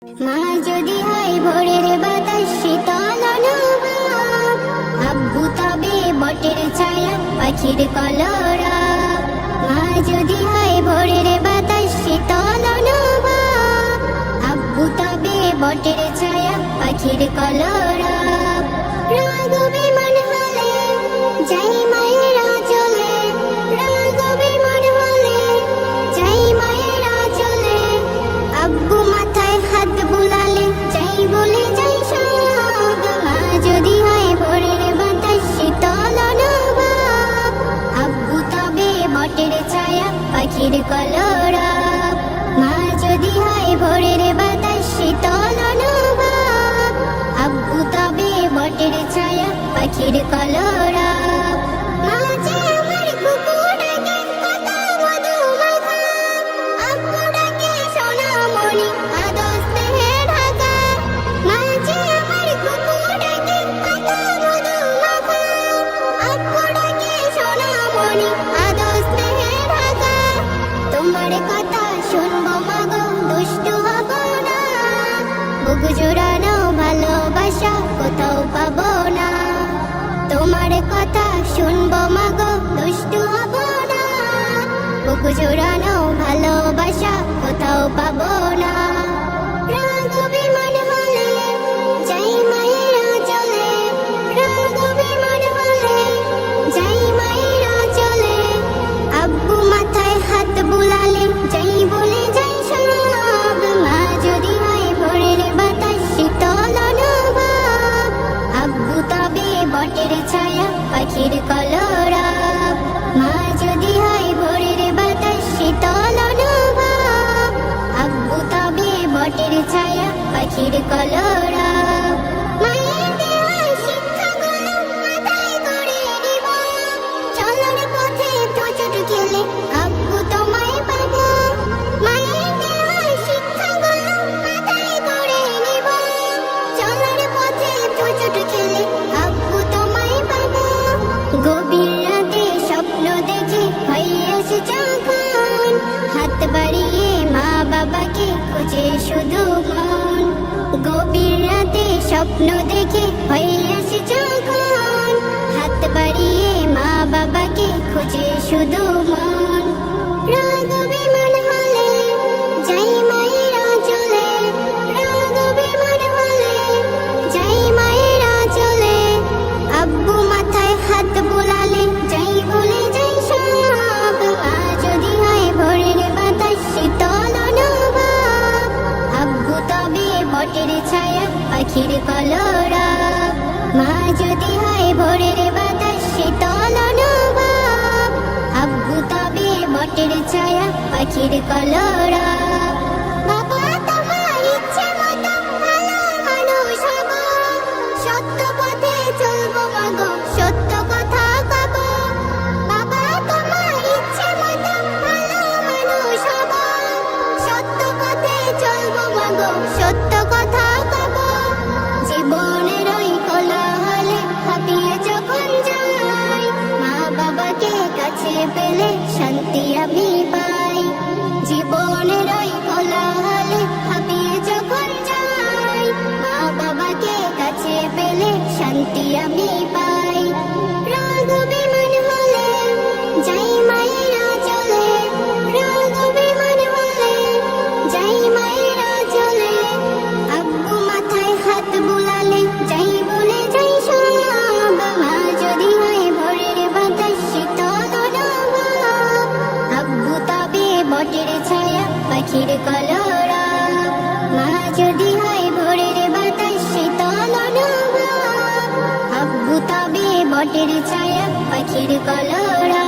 মা যদি হয় ভোরের বাতাস শীতল অনুভব, আব্বু তবে বটের ছায়া পাখির কলরব। মা যদি হয় ভোরের বাতাস শীতল অনুভব, আব্বু তবে বটের ছায়া পাখির কলরব। রাগবে মন হলে যাই মায়ের আঁচলে, রাগবে মন হলে যাই মায়ের আঁচলে। আব্বু মাথায় হাত বুলালে যাই বলে যাই সব। মা যদি হয় ভোরের বাতাস শীতল অনুভব, আব্বু তবে বটের ছায়া পাখির কলরব। মা যদি হয় ভোরের বাতাস শীতল অনুভব, আব্বু তবে বটের ছায়া পাখির কলরব। মা যে আমার কুকুর ডাকে কত মধু মাখা, আব্বু ডাকে সোনামণি আদর স্নেহে ঢাকা। মা যে আমার কুকুর ডাকে কত মধু মাখা, আব্বু ডাকে সোনামণি আদর স্নেহে ঢাকা। তোমার কথা শুনবো মাগো দুষ্টু হব না, বুক জোড়ানো ভালোবাসা কোথাও পাবো না। তোমার কথা শুনবো মাগো দুষ্টু হব না, বুক জোড়ানো ভালোবাসা কোথাও পাবো না। রাগবে মন হলে যাই মায়ের আঁচলে, রাগবে মন হলে যাই মায়ের আঁচলে। আব্বু মাথায় হাত বুলালে যাই বলে যাই সব। মা যদি হয় ভোরের বাতাস শীতল অনুভব, আব্বু তবে বটের ছায়া পাখির কলরব। মা যদি হয় ভোরের বাতাস শীতল অনুভব, আব্বু তবে বটের ছায়া পাখির কলরব। মায়ের দেওয়া শিক্ষাগুলো মাথায় করে নিব, চলার পথে হোঁচট খেলে আব্বু তোমায় পাবো। মায়ের দেওয়া শিক্ষাগুলো মাথায় করে নিব, চলার পথে হোঁচট খেলে আব্বু তোমায় পাবো। গভীর রাতে স্বপ্ন দেখে হয়ে আসে যখন, হাত বাড়িয়ে মা বাবাকে খুঁজে শুধু মন। গভীর রাতে স্বপ্ন দেখে হয়ে আসে যখন, হাত বাড়িয়ে মা বাবাকে খুঁজে শুধু মন। রাগবে মন হলে যাই মায়ের আঁচলে, রাগবে মন হলে যাই মায়ের আঁচলে। আব্বু মাথায় হাত বুলালে যাই বলে যাই সব। মা যদি হয় ভোরের বাতাস শীতল অনুভব, আব্বু তবে বটের ছায়া পাখির কলরব। মা যদি হয় ভোরের বাতাস শীতল অনুভব, আব্বু তবে বটের ছায়া পাখির কলরব। বাবা তোমার ইচ্ছে মতো ভালো মানুষ হব, সত্য পথে চলবো মাগো সত্য কথা কব। বাবা তোমার ইচ্ছে মতো ভালো মানুষ হব, সত্য পথে চলবো মাগো সত্য কথা কব। জীবনের ওই কোলাহলে হাঁপিয়ে যখন যাই, মা বাবাকে কাছে পেলে শান্তি আমি পাই। জীবনের ওই কোলাহলে হাঁপিয়ে যখন যাই, মা বাবাকে কাছে পেলে শান্তি আমি পাই। রাগবে মন হলে যাই মায়ের আঁচলে, রাগবে মন হলে যাই মায়ের আঁচলে। আব্বু মাথায় হাত বুলালে যাই বলে যাই সব। মা যদি হয় ভোরের বাতাস শীতল অনুভব, আব্বু তবে বটের ছায়া পাখির কলরব। মা যদি হয় ভোরের বাতাস শীতল অনুভব, আব্বু তবে বটের ছায়া পাখির কলরব।